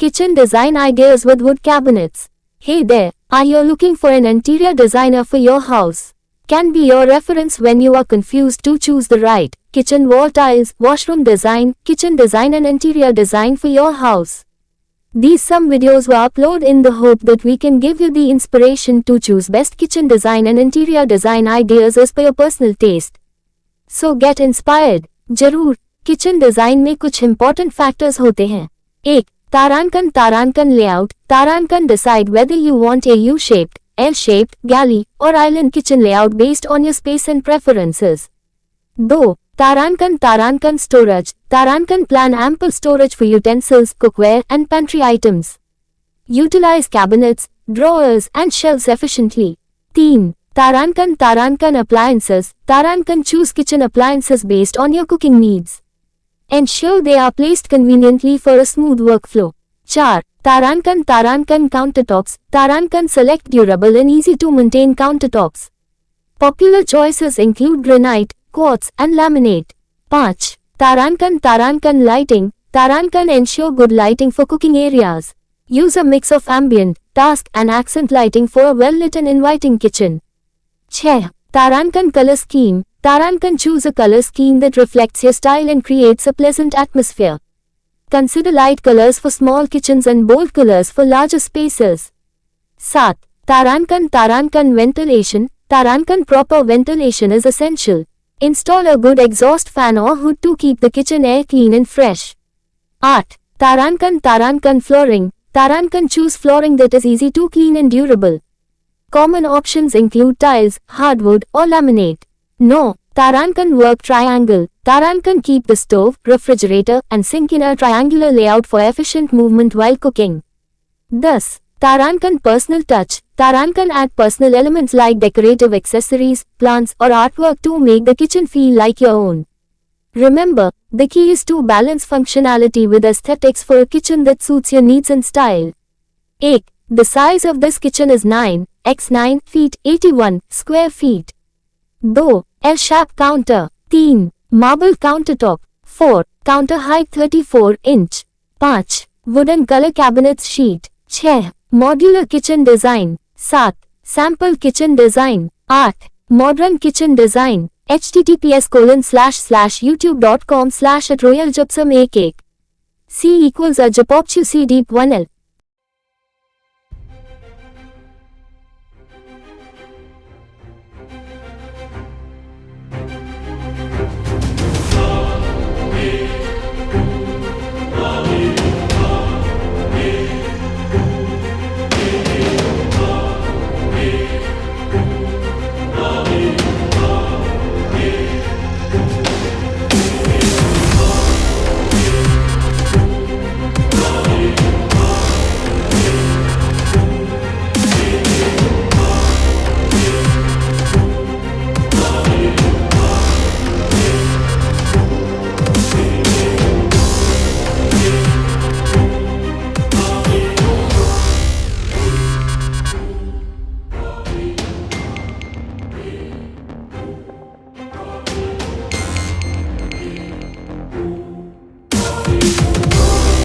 Kitchen design ideas with wood cabinets. Hey there, are you looking for an interior designer for your house? Can be your reference when you are confused to choose the right kitchen wall tiles, washroom design, kitchen design and interior design for your house. These some videos were uploaded in the hope that we can give you the inspiration to choose best kitchen design and interior design ideas as per your personal taste. So get inspired. जरूर, kitchen design में कुछ important factors होते हैं। 1. तारांकन layout. तारांकन decide whether you want a U-shaped, L-shaped, galley, or island kitchen layout based on your space and preferences. 2. तारांकन storage. Tarankan plan ample storage for utensils, cookware, and pantry items. Utilize cabinets, drawers, and shelves efficiently. 3. Tarankan appliances. Tarankan choose kitchen appliances based on your cooking needs. Ensure they are placed conveniently for a smooth workflow. 4. Tarankan countertops. Tarankan select durable and easy to maintain countertops. Popular choices include granite, quartz, and laminate. 5. Tarankan lighting. Tarankan ensure good lighting for cooking areas. Use a mix of ambient, task, and accent lighting for a well-lit and inviting kitchen. 6. Tarankan color scheme. Tarankan choose a color scheme that reflects your style and creates a pleasant atmosphere. Consider light colors for small kitchens and bold colors for larger spaces. 7. Tarankan ventilation. Tarankan proper ventilation is essential. Install a good exhaust fan or hood to keep the kitchen air clean and fresh. 8. Tarankan flooring. Tarankan choose flooring that is easy to clean and durable. Common options include tiles, hardwood, or laminate. 9. Tarankan work triangle. Tarankan keep the stove, refrigerator, and sink in a triangular layout for efficient movement while cooking. 10. Tarankan personal touch. Tarankan add personal elements like decorative accessories, plants, or artwork to make the kitchen feel like your own. Remember, the key is to balance functionality with aesthetics for a kitchen that suits your needs and style. 8. The size of this kitchen is 9 x 9 feet 81 square feet. 2. L-sharp counter. 3. Marble countertop. 4. Counter height 34 inch. 5. Wooden color cabinets sheet. 6. Modular kitchen design. 7. Sample kitchen design. 8. Modern kitchen design. https://youtube.com/@royalgypsum 1 C equals a Japopchu C deep 1L.